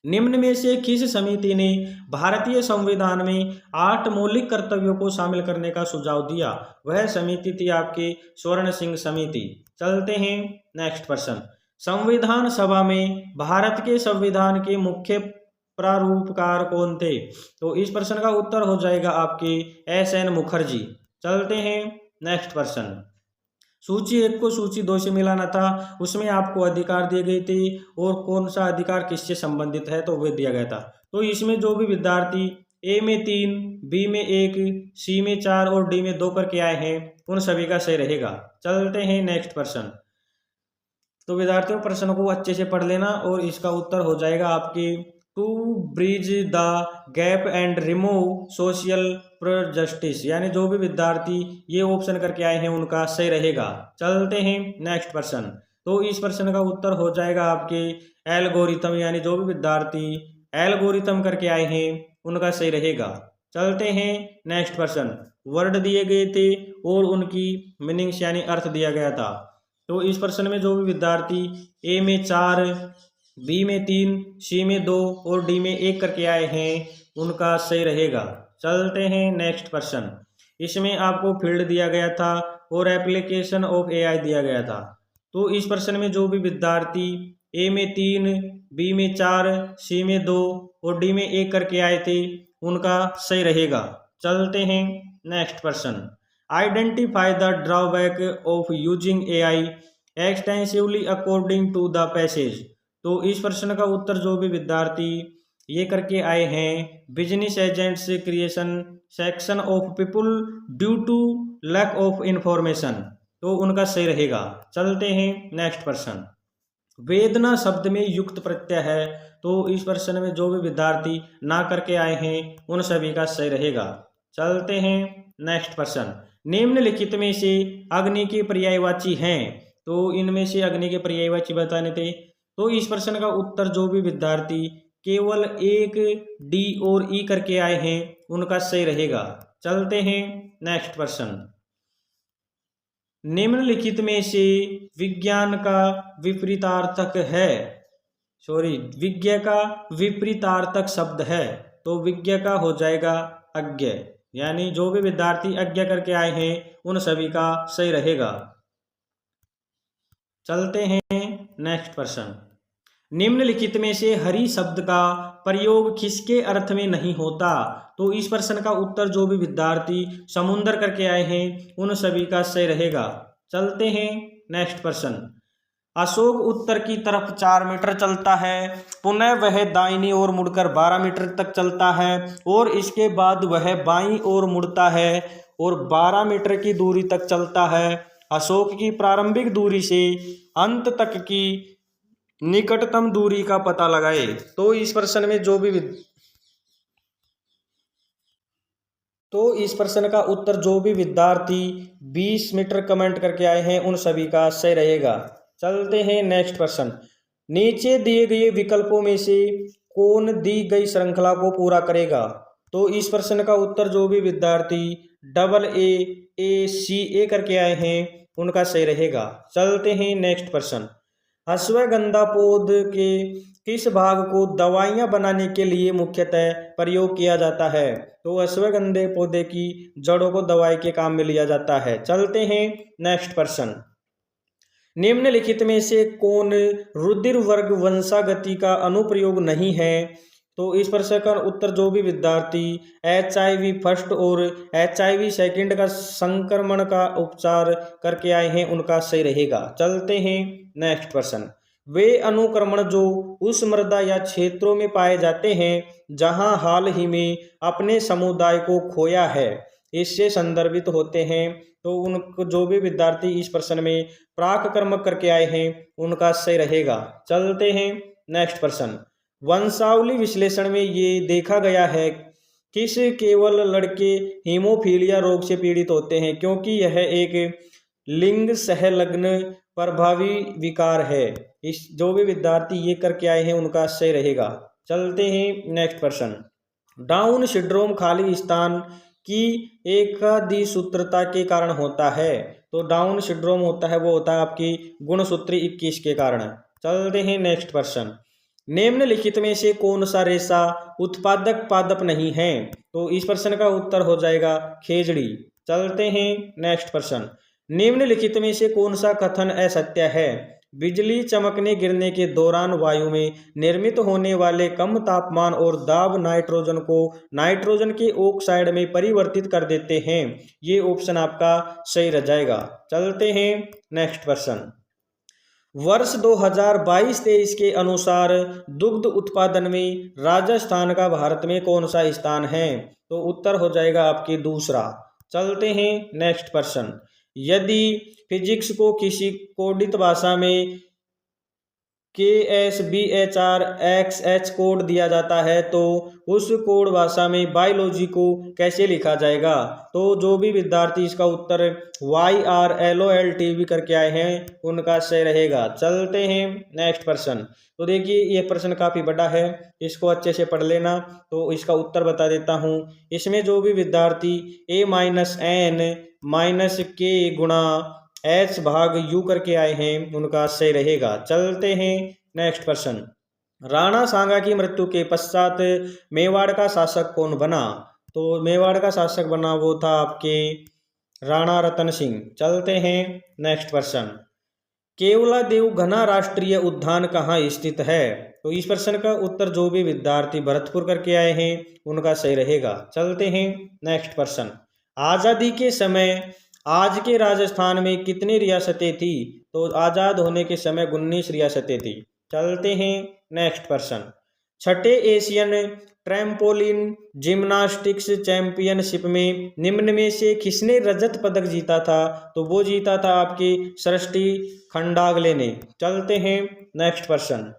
S1: निम्न में से किस समिति ने भारतीय संविधान में 8 मौलिक कर्तव्यों को शामिल करने का सुझाव दिया? वह समिति थी आपकी स्वर्ण सिंह समिति। चलते हैं नेक्स्ट प्रश्न। संविधान सभा में भारत के संविधान के मुख्य प्रारूपकार कौन थे? तो इस प्रश्न का उत्तर हो जाएगा आपके SN मुखर्जी। चलते हैं नेक्स्ट प्रश्न। सूची 1 को सूची 2 से मिलाना था, उसमें आपको अधिकार दिए गए थे और कौन सा अधिकार किससे संबंधित है तो वह दिया गया था। तो इसमें जो भी विद्यार्थी A में 3, B में 1, C में 4 और D में 2 करके आए हैं उन सभी का सही रहेगा। चलते हैं नेक्स्ट प्रश्न। तो विद्यार्थियों प्रश्न को अच्छे से पढ़ लेना और इसका उत्तर हो जाएगा आपके to bridge the gap and remove social justice, यानी जो भी विद्यार्थी ये ऑप्शन करके आए हैं उनका सही रहेगा। चलते हैं नेक्स्ट प्रश्न। तो इस प्रश्न का उत्तर हो जाएगा आपके एल्गोरिथम, यानी जो भी विद्यार्थी एल्गोरिथम करके आए हैं उनका सही रहेगा। चलते हैं नेक्स्ट प्रश्न। वर्ड दिए गए थे और उनकी मीनिंग्स यानी अर्थ दिया गया था। तो इस प्रश्न में जो भी विद्यार्थी ए में 4, बी में 3, सी में 2 और डी में 1 करके आए हैं उनका सही रहेगा। चलते हैं नेक्स्ट प्रश्न। इसमें आपको फील्ड दिया गया था और एप्लीकेशन ऑफ एआई दिया गया था। तो इस प्रश्न में जो भी विद्यार्थी ए में 3, बी में 4, सी में 2 और डी में 1 करके आए थे उनका सही रहेगा। चलते हैं नेक्स्ट प्रश्न। Identify the drawback of using AI extensively according to the passage. तो इस प्रश्न का उत्तर जो भी विद्यार्थी ये करके आए हैं, business agents creation section of people due to lack of information, तो उनका सही रहेगा। चलते हैं नेक्स्ट प्रश्न। वेदना शब्द में युक्त प्रत्यय है। तो इस प्रश्न में जो भी विद्यार्थी ना करके आए हैं उन सभी का सही रहेगा। चलते हैं नेक्स्ट प्रश्न। निम्नलिखित में से अग्नि के पर्यायवाची हैं। तो इनमें से अग्नि के पर्यायवाची बताने थे। तो इस प्रश्न का उत्तर जो भी विद्यार्थी केवल एक डी और ई करके आए हैं उनका सही रहेगा। चलते हैं नेक्स्ट प्रश्न। निम्नलिखित में से विज्ञान का विपरीतार्थक है, विज्ञ का विपरीतार्थक शब्द है। तो विज्ञ का हो जाएगा अज्ञ, यानी जो भी विद्यार्थी अज्ञ करके आए हैं उन सभी का सही रहेगा। चलते हैं नेक्स्ट प्रश्न। निम्नलिखित में से हरि शब्द का प्रयोग किसके अर्थ में नहीं होता। तो इस प्रश्न का उत्तर जो भी विद्यार्थी समुद्र करके आए हैं उन सभी का सही रहेगा। चलते हैं नेक्स्ट प्रश्न। अशोक उत्तर की तरफ 4 मीटर चलता है, पुनः वह दाहिनी ओर मुड़कर 12 मीटर तक चलता है और इसके बाद वह बाईं ओर मुड़ता है और 12 मीटर की दूरी तक चलता है। अशोक की प्रारंभिक दूरी से अंत तक की निकटतम दूरी का पता लगाए। तो इस प्रश्न में इस प्रश्न का उत्तर जो भी विद्यार्थी 20 मीटर कमेंट करके आए हैं उन सभी का सही रहेगा। चलते हैं नेक्स्ट प्रश्न। नीचे दिए गए विकल्पों में से कौन दी गई श्रृंखला को पूरा करेगा। तो इस प्रश्न का उत्तर जो भी विद्यार्थी AA करके आए हैं उनका सही रहेगा। चलते हैं नेक्स्ट प्रश्न। अश्वगंधा पौधे के किस भाग को दवाइयाँ बनाने के लिए मुख्यतः प्रयोग किया जाता है। तो अश्वगंधे पौधे की जड़ों को दवाई के काम में लिया जाता है। चलते हैं नेक्स्ट प्रश्न। निम्नलिखित में से कौन रुधिर वर्ग वंशागति का अनुप्रयोग नहीं है। तो इस प्रश्न का उत्तर जो भी विद्यार्थी HIV फर्स्ट और HIV सेकंड का संक्रमण का उपचार करके आए हैं उनका सही रहेगा। चलते हैं नेक्स्ट प्रश्न। वे अनुक्रमण जो उस मृदा या क्षेत्रों में पाए जाते हैं जहां हाल ही में अपने समुदाय को खोया है, इससे संदर्भित होते हैं। तो उनको जो भी विद्यार्थी इस प्रश्न में प्राक कर्मक करके आए हैं उनका सही रहेगा। चलते हैं नेक्स्ट प्रश्न। वंशावली विश्लेषण में ये देखा गया है किस केवल लड़के हीमोफीलिया रोग से पीड़ित होते हैं, क्योंकि यह एक लिंग सहलग्न प्रभावी विकार है। इस जो भी विद्यार्थी ये करके आए हैं उनका सही रहेगा। चलते हैं नेक्स्ट प्रश्न। डाउन सिंड्रोम खाली स्थान की एकाधिसूत्रता के कारण होता है। तो डाउन सिंड्रोम होता है वो होता है आपकी गुणसूत्री 21 के कारण। चलते हैं नेक्स्ट प्रश्न। निम्नलिखित में से कौन सा रेशा उत्पादक पादप नहीं है। तो इस प्रश्न का उत्तर हो जाएगा खेजड़ी। चलते हैं नेक्स्ट प्रश्न। निम्नलिखित में से कौन सा कथन असत्य है। बिजली चमकने गिरने के दौरान वायु में निर्मित होने वाले कम तापमान और दाब नाइट्रोजन को नाइट्रोजन के ऑक्साइड में परिवर्तित कर देते हैं। ये ऑप्शन आपका सही रह जाएगा। चलते हैं नेक्स्ट प्रश्न। वर्ष 2022-23 के अनुसार दुग्ध उत्पादन में राजस्थान का भारत में कौन सा स्थान है। तो उत्तर हो जाएगा आपकी दूसरा। चलते हैं नेक्स्ट प्रश्न। यदि फिजिक्स को किसी कोडित भाषा में KSBHRXH कोड दिया जाता है तो उस कोड भाषा में बायोलॉजी को कैसे लिखा जाएगा। तो जो भी विद्यार्थी इसका उत्तर YRLOLTV करके आए हैं उनका सही रहेगा। चलते हैं नेक्स्ट प्रश्न। तो देखिए ये प्रश्न काफ़ी बड़ा है, इसको अच्छे से पढ़ लेना। तो इसका उत्तर बता देता हूँ। इसमें जो भी विद्यार्थी A-N-K गुणा H भाग U करके आए हैं उनका सही रहेगा। चलते हैं नेक्स्ट प्रश्न। राणा सांगा की मृत्यु के पश्चात मेवाड़ का शासक कौन बना। तो मेवाड़ का शासक बना वो था आपके राणा रतन सिंह। चलते हैं नेक्स्ट प्रश्न। केवलादेव घना राष्ट्रीय उद्यान कहाँ स्थित है। तो इस प्रश्न का उत्तर जो भी विद्यार्थी भरतपुर करके आए हैं उनका सही रहेगा। चलते हैं नेक्स्ट प्रश्न। आज़ादी के समय आज के राजस्थान में कितनी रियासतें थी। तो आज़ाद होने के समय 19 रियासतें थी। चलते हैं नेक्स्ट प्रश्न। छठे एशियन ट्रैम्पोलिन जिम्नास्टिक्स चैंपियनशिप में निम्न में से किसने रजत पदक जीता था। तो वो जीता था आपके सृष्टि खंडागले ने। चलते हैं नेक्स्ट प्रश्न।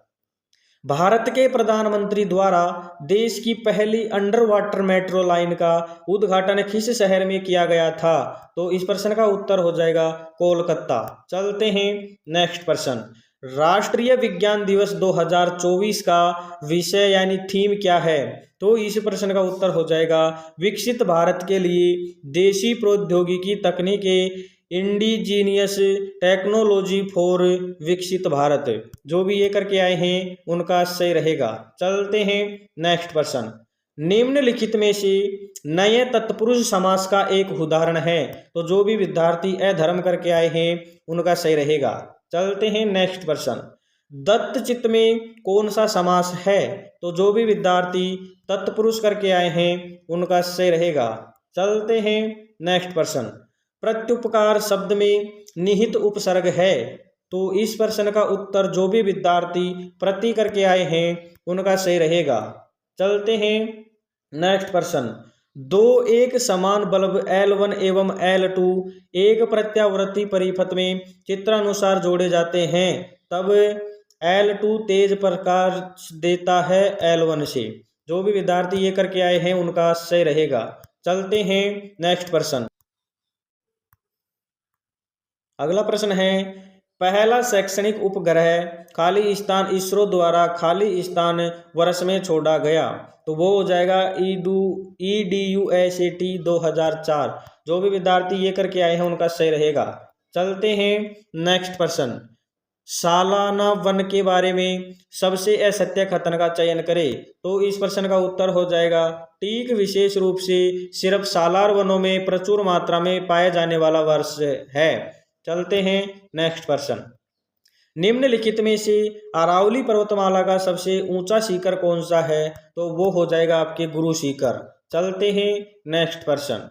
S1: भारत के प्रधानमंत्री द्वारा देश की पहली अंडर वाटर मेट्रो लाइन का उद्घाटन किस शहर में किया गया था। तो इस प्रश्न का उत्तर हो जाएगा कोलकाता। चलते हैं नेक्स्ट प्रश्न। राष्ट्रीय विज्ञान दिवस 2024 का विषय यानी थीम क्या है। तो इस प्रश्न का उत्तर हो जाएगा विकसित भारत के लिए देशी प्रौद्योगिकी तकनीकें इंडिजीनियस टेक्नोलॉजी फॉर विकसित भारत। जो भी ये करके आए हैं उनका सही रहेगा। चलते हैं नेक्स्ट प्रश्न। निम्नलिखित में से नए तत्पुरुष समास का एक उदाहरण है। तो जो भी विद्यार्थी अधर्म करके आए हैं उनका सही रहेगा। चलते हैं नेक्स्ट प्रश्न। दत्त चित्त में कौन सा समास है। तो जो भी विद्यार्थी तत्पुरुष करके आए हैं उनका सही रहेगा। चलते हैं नेक्स्ट प्रश्न। प्रत्युपकार शब्द में निहित उपसर्ग है। तो इस प्रश्न का उत्तर जो भी विद्यार्थी प्रति करके आए हैं उनका सही रहेगा। चलते हैं नेक्स्ट प्रश्न। दो एक समान बल्ब L1 एवं L2 एक प्रत्यावर्ती परिपथ में चित्रानुसार जोड़े जाते हैं तब L2 तेज प्रकाश देता है L1 से। जो भी विद्यार्थी ये करके आए हैं उनका सही रहेगा। चलते हैं नेक्स्ट प्रश्न। अगला प्रश्न है पहला शैक्षणिक उपग्रह खाली स्थान इसरो द्वारा खाली स्थान वर्ष में छोड़ा गया। तो वो हो जाएगा EDUSAT 2004। जो भी विद्यार्थी ये करके आए हैं उनका सही रहेगा। चलते हैं नेक्स्ट प्रश्न। सालाना वन के बारे में सबसे असत्य कथन का चयन करें। तो इस प्रश्न का उत्तर हो जाएगा टीक विशेष रूप से सिर्फ सालार वनों में प्रचुर मात्रा में पाया जाने वाला वर्ष है। चलते हैं नेक्स्ट प्रश्न। निम्नलिखित में से अरावली पर्वतमाला का सबसे ऊंचा शिखर कौन सा है। तो वो हो जाएगा आपके गुरु शिखर। चलते हैं नेक्स्ट प्रश्न।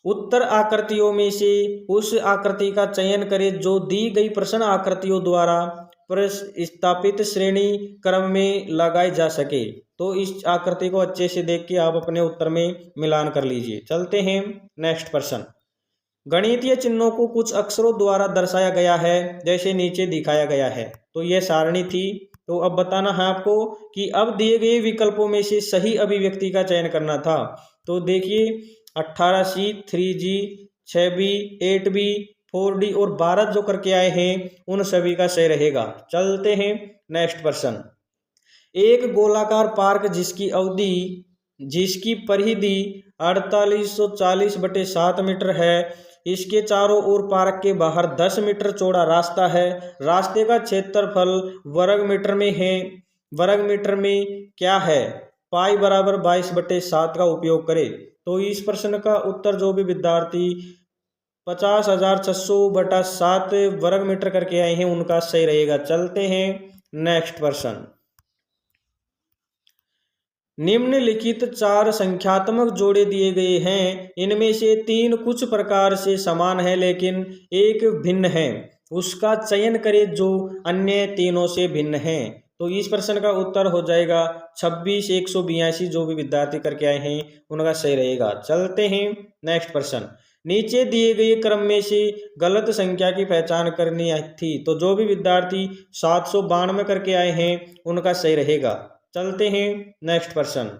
S1: उत्तर आकृतियों में से उस आकृति का चयन करें जो दी गई प्रश्न आकृतियों द्वारा प्रस्तापित श्रेणी क्रम में लगाई जा सके। तो इस आकृति को अच्छे से देख के आप अपने उत्तर में मिलान कर लीजिए। चलते हैं नेक्स्ट प्रश्न। गणितीय चिन्हों को कुछ अक्षरों द्वारा दर्शाया गया है जैसे नीचे दिखाया गया है। तो यह सारणी थी। तो अब बताना है आपको कि अब दिए गए विकल्पों में से सही अभिव्यक्ति का चयन करना था। तो देखिए 18C 3G 6B 8B 4D और 12 जो करके आए हैं उन सभी का सही रहेगा। चलते हैं नेक्स्ट प्रश्न। एक गोलाकार पार्क जिसकी परिधि 4840/7 मीटर है। इसके चारों ओर पार्क के बाहर 10 मीटर चौड़ा रास्ता है। रास्ते का क्षेत्रफल वर्ग मीटर में क्या है। पाई बराबर 22/7 का उपयोग करें। तो इस प्रश्न का उत्तर जो भी विद्यार्थी 50,600/7 वर्ग मीटर करके आए हैं उनका सही रहेगा। चलते हैं नेक्स्ट प्रश्न। निम्नलिखित 4 संख्यात्मक जोड़े दिए गए हैं। इनमें से 3 कुछ प्रकार से समान है लेकिन एक भिन्न है। उसका चयन करें जो अन्य तीनों से भिन्न है। तो इस प्रश्न का उत्तर हो जाएगा 26 182। जो भी विद्यार्थी करके आए हैं उनका सही रहेगा। चलते हैं नेक्स्ट प्रश्न। नीचे दिए गए क्रम में से गलत संख्या की पहचान करनी थी, तो जो भी विद्यार्थी 792 करके आए हैं उनका सही रहेगा। चलते हैं नेक्स्ट प्रश्न।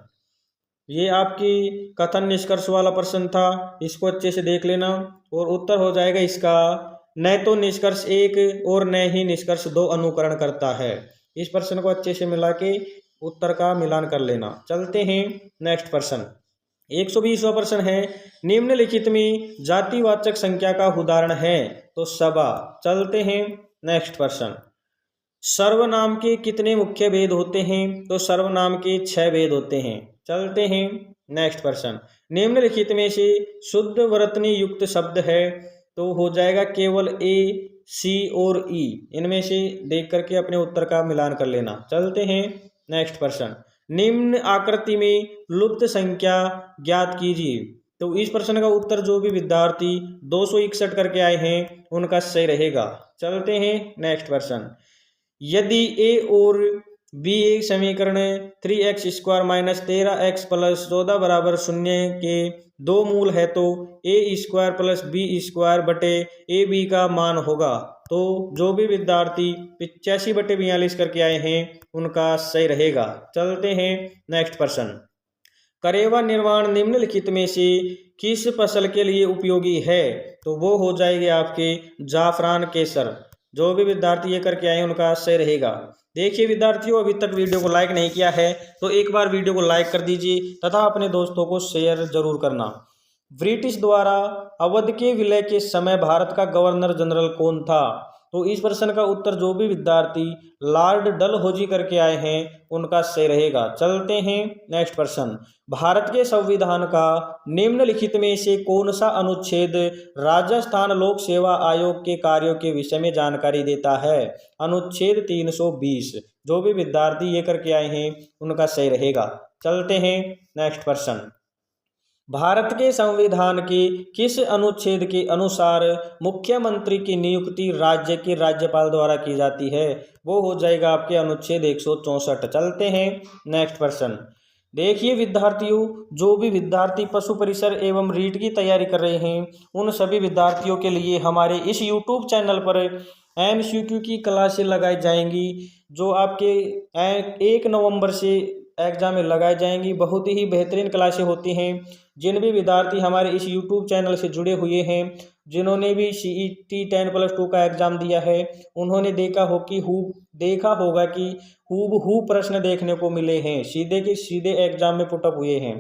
S1: ये आपकी कथन निष्कर्ष वाला प्रश्न था, इसको अच्छे से देख लेना और उत्तर हो जाएगा इसका न तो निष्कर्ष 1 और न ही निष्कर्ष 2 अनुकरण करता है। इस प्रश्न को अच्छे से मिला के उत्तर का मिलान कर लेना। चलते हैं नेक्स्ट प्रश्न। 120वां प्रश्न है, निम्नलिखित में जातिवाचक संख्या का उदाहरण है तो सभा। चलते हैं नेक्स्ट प्रश्न। सर्वनाम के कितने मुख्य भेद होते हैं तो सर्वनाम के 6 भेद होते हैं। चलते हैं नेक्स्ट प्रश्न। निम्नलिखित में से शुद्ध वर्तनी युक्त शब्द है तो हो जाएगा केवल ए, सी और ई। इनमें से देख करके अपने उत्तर का मिलान कर लेना। चलते हैं नेक्स्ट प्रश्न। निम्न आकृति में लुप्त संख्या ज्ञात कीजिए। तो इस प्रश्न का उत्तर जो भी विद्यार्थी 261 करके आए हैं उनका सही रहेगा। चलते हैं नेक्स्ट प्रश्न। यदि ए और बी एक समीकरण 3x² - 13x + 14 बराबर 0 के दो मूल है तो a² + b² बटे ab का मान होगा। तो जो भी विद्यार्थी 85/42 करके आए हैं उनका सही रहेगा। चलते हैं नेक्स्ट प्रश्न। करेवा निर्माण निम्नलिखित में से किस फसल के लिए उपयोगी है तो वो हो जाएंगे आपके जाफरान केसर। जो भी विद्यार्थी ये करके आए उनका सही रहेगा। देखिए विद्यार्थियों, अभी तक वीडियो को लाइक नहीं किया है तो एक बार वीडियो को लाइक कर दीजिए तथा अपने दोस्तों को शेयर जरूर करना। ब्रिटिश द्वारा अवध के विलय के समय भारत का गवर्नर जनरल कौन था तो इस प्रश्न का उत्तर जो भी विद्यार्थी लॉर्ड डलहौजी करके आए हैं उनका सही रहेगा। चलते हैं नेक्स्ट प्रश्न। भारत के संविधान का निम्नलिखित में से कौन सा अनुच्छेद राजस्थान लोक सेवा आयोग के कार्यों के विषय में जानकारी देता है? अनुच्छेद 320। जो भी विद्यार्थी ये करके आए हैं उनका सही रहेगा। चलते हैं नेक्स्ट प्रश्न। भारत के संविधान के किस अनुच्छेद के अनुसार मुख्यमंत्री की नियुक्ति राज्य के राज्यपाल द्वारा की जाती है? वो हो जाएगा आपके अनुच्छेद 164। चलते हैं नेक्स्ट प्रश्न। देखिए विद्यार्थियों, जो भी विद्यार्थी पशु परिसर एवं रीट की तैयारी कर रहे हैं उन सभी विद्यार्थियों के लिए हमारे इस यूट्यूब चैनल पर MCQ की क्लासें लगाई जाएंगी जो आपके 1 नवंबर से एग्जाम में लगाई जाएंगी। बहुत ही बेहतरीन क्लासें होती हैं। जिन भी विद्यार्थी हमारे इस यूट्यूब चैनल से जुड़े हुए हैं, जिन्होंने भी CET 10+2 का एग्ज़ाम दिया है, उन्होंने देखा होगा कि हूबहू प्रश्न देखने को मिले हैं, सीधे के सीधे एग्जाम में पुटअप हुए हैं।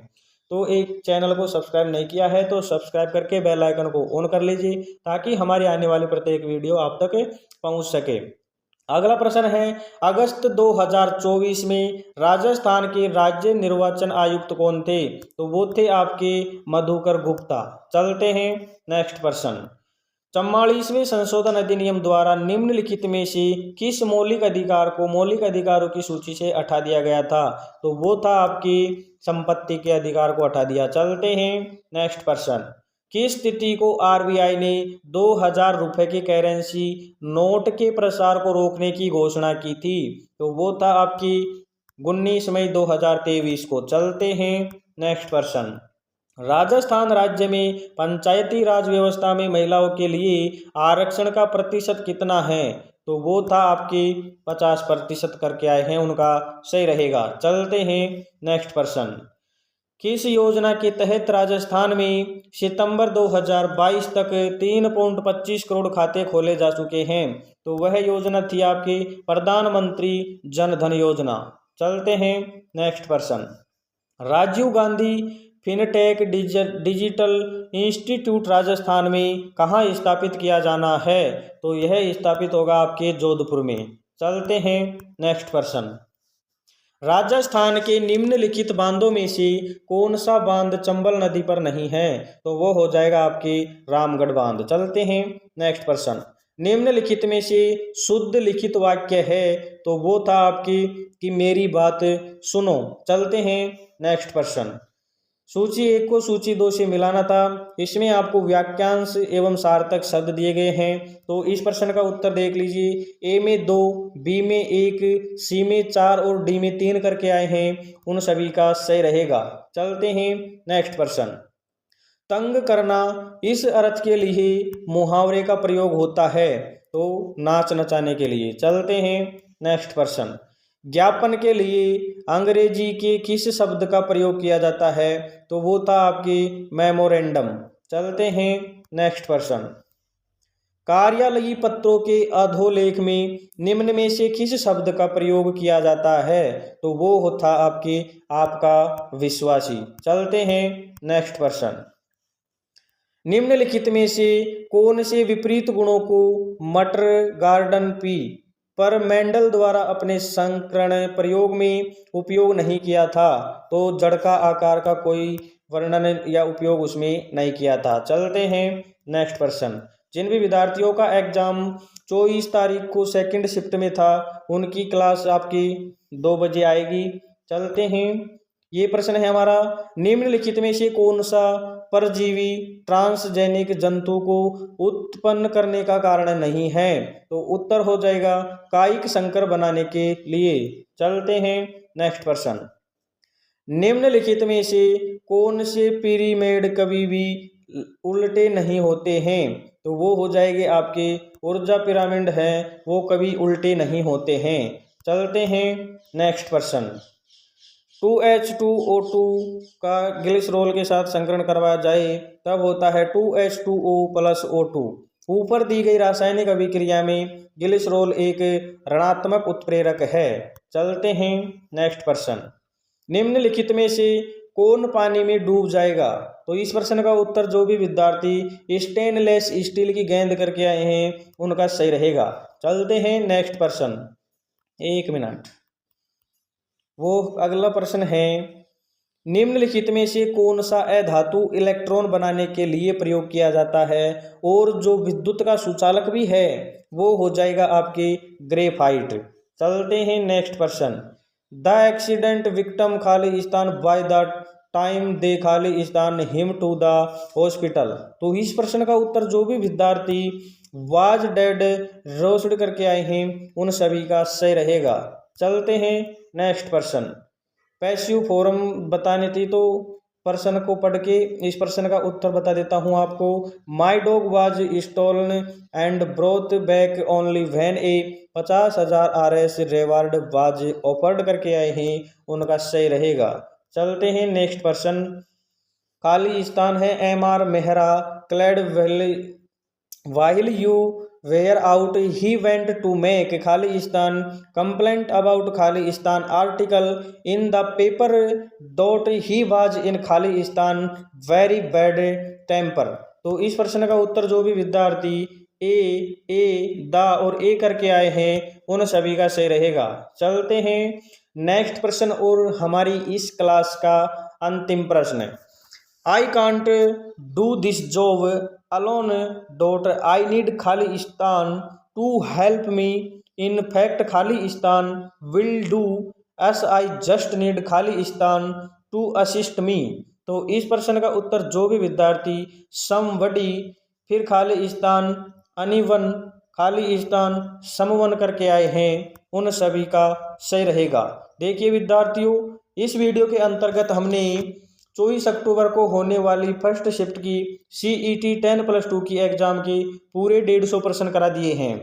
S1: तो एक चैनल को सब्सक्राइब नहीं किया है तो सब्सक्राइब करके बेल आइकन को ऑन कर लीजिए ताकि हमारी आने वाली प्रत्येक वीडियो आप तक पहुंच सके। अगला प्रश्न है, अगस्त 2024 में राजस्थान के राज्य निर्वाचन आयुक्त कौन थे? तो वो थे आपके मधुकर गुप्ता। चलते हैं नेक्स्ट प्रश्न। 44वें संशोधन अधिनियम द्वारा निम्नलिखित में से किस मौलिक अधिकार को मौलिक अधिकारों की सूची से हटा दिया गया था? तो वो था आपकी संपत्ति के अधिकार को हटा दिया। चलते हैं नेक्स्ट प्रश्न। किस तिथि को RBI ने 2000 रुपये के करेंसी नोट के प्रसार को रोकने की घोषणा की थी? तो वो था आपकी 19 मई 2023 को। चलते हैं नेक्स्ट प्रश्न। राजस्थान राज्य में पंचायती राज व्यवस्था में महिलाओं के लिए आरक्षण का प्रतिशत कितना है? तो वो था आपकी 50% करके आए हैं, उनका सही रहेगा। चलते हैं नेक्स्ट प्रश्न। किस योजना के तहत राजस्थान में सितंबर 2022 तक 3.25 करोड़ खाते खोले जा चुके हैं? तो वह योजना थी आपकी प्रधानमंत्री जन धन योजना। चलते हैं नेक्स्ट प्रश्न। Rajiv Gandhi fintech digital institute Rajasthan में कहाँ स्थापित किया जाना है? तो यह स्थापित होगा आपके जोधपुर में। चलते हैं नेक्स्ट प्रश्न। राजस्थान के निम्नलिखित बांधों में से कौन सा बांध चंबल नदी पर नहीं है? तो वो हो जाएगा आपके रामगढ़ बांध। चलते हैं नेक्स्ट प्रश्न। निम्नलिखित में से शुद्ध लिखित वाक्य है? तो वो था आपकी कि मेरी बात सुनो। चलते हैं नेक्स्ट प्रश्न। सूची 1 को सूची 2 से मिलाना था। इसमें आपको वाक्यांश एवं सार्थक शब्द दिए गए हैं। तो इस प्रश्न का उत्तर देख लीजिए। A में 2, B में 1, C में 4 और D में 3 करके आए हैं, उन सभी का सही रहेगा। चलते हैं नेक्स्ट प्रश्न। तंग करना इस अर्थ के लिए मुहावरे का प्रयोग होता है, तो नाच नचाने के लिए। चलते हैं नेक्स्ट प्रश्न। ज्ञापन के लिए अंग्रेजी के किस शब्द का प्रयोग किया जाता है, तो वो था आपके मेमोरेंडम। चलते हैं नेक्स्ट प्रश्न। कार्यालयी पत्रों के अधोलेख में निम्न में से किस शब्द का प्रयोग किया जाता है, तो वो होता आपका विश्वासी। चलते हैं नेक्स्ट प्रश्न। निम्नलिखित में से कौन से विपरीत गुणों को मटर गार्डन पी पर मेंडल द्वारा अपने संकरण प्रयोग में उपयोग नहीं किया था, तो जड़ का आकार का कोई वर्णन या उपयोग उसमें नहीं किया था। चलते हैं नेक्स्ट प्रश्न। जिन भी विद्यार्थियों का एग्जाम 24 तारीख को सेकंड शिफ्ट में था, उनकी क्लास आपकी 2 बजे आएगी। चलते हैं, ये प्रश्न है हमारा, निम्नलिखित में से कौन सा परजीवी ट्रांसजेनिक जंतु को उत्पन्न करने का कारण नहीं है, तो उत्तर हो जाएगा कायिक संकर बनाने के लिए। चलते हैं नेक्स्ट प्रश्न। निम्नलिखित में से कौन से पिरामिड कभी भी उल्टे नहीं होते हैं, तो वो हो जाएंगे आपके ऊर्जा पिरामिड है, वो कभी उल्टे नहीं होते हैं। चलते हैं नेक्स्ट प्रश्न। 2H2O2 का ग्लिसरॉल के साथ संकरण करवाया जाए तब होता है 2H2O + O2। ऊपर दी गई रासायनिक अभिक्रिया में ग्लिसरॉल एक ऋणात्मक उत्प्रेरक है। चलते हैं नेक्स्ट प्रश्न। निम्नलिखित में से कौन पानी में डूब जाएगा, तो इस प्रश्न का उत्तर जो भी विद्यार्थी स्टेनलेस स्टील की गेंद करके आए हैं उनका सही रहेगा। चलते हैं नेक्स्ट प्रश्न। 1 मिनट। वो अगला प्रश्न है, निम्नलिखित में से कौन सा अधातु इलेक्ट्रॉन बनाने के लिए प्रयोग किया जाता है और जो विद्युत का सुचालक भी है, वो हो जाएगा आपके ग्रेफाइट। चलते हैं नेक्स्ट प्रश्न। द एक्सीडेंट विक्टिम खालिस्तान बाय द टाइम दे खालिस्तान हिम टू द हॉस्पिटल, तो इस प्रश्न का उत्तर जो भी विद्यार्थी वाज डेड रोस्ड करके आए हैं उन सभी का सही रहेगा। चलते हैं नेक्स्ट प्रश्न। पैसिव फॉर्म बतानी थी, तो प्रश्न को पढ़ के इस प्रश्न का उत्तर बता देता हूं आपको। My dog was stolen and brought back only when a 50,000 RS reward was offered करके आए हैं, उनका सही रहेगा। चलते हैं नेक्स्ट प्रश्न। खालिस्तान है MR Mehra called while you were out he went to make खालिस्तान कंप्लेंट अबाउट खालिस्तान article in the paper dot he was in खालिस्तान वेरी बैड टेम्पर, तो इस प्रश्न का उत्तर जो भी विद्यार्थी ए द और ए करके आए हैं उन सभी का सही रहेगा। चलते हैं नेक्स्ट प्रश्न और हमारी इस क्लास का अंतिम प्रश्न। I can't do this job alone dot I need खालिस्तान to help me, in fact खालिस्तान will do as I just need खालिस्तान टू असिस्ट मी, तो इस प्रश्न का उत्तर जो भी विद्यार्थी समबडी फिर खालिस्तान अनिवन खालिस्तान समवन करके आए हैं उन सभी का सही रहेगा। देखिए विद्यार्थियों, इस वीडियो के अंतर्गत हमने 24 अक्टूबर को होने वाली फर्स्ट शिफ्ट की CET 10+2 की एग्जाम के पूरे 150 प्रश्न करा दिए हैं।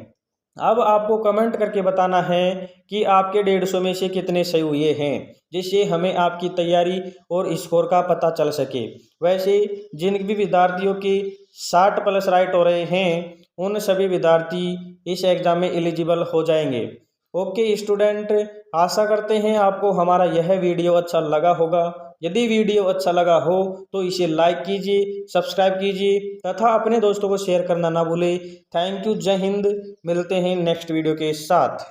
S1: अब आपको कमेंट करके बताना है कि आपके 150 में से कितने सही हुए हैं, जिससे हमें आपकी तैयारी और स्कोर का पता चल सके। वैसे जिन भी विद्यार्थियों के 60+ राइट हो रहे हैं उन सभी विद्यार्थी इस एग्ज़ाम में एलिजिबल हो जाएंगे। ओके स्टूडेंट, आशा करते हैं आपको हमारा यह वीडियो अच्छा लगा होगा। यदि वीडियो अच्छा लगा हो तो इसे लाइक कीजिए, सब्सक्राइब कीजिए तथा अपने दोस्तों को शेयर करना ना भूलें। थैंक यू, जय हिंद। मिलते हैं नेक्स्ट वीडियो के साथ।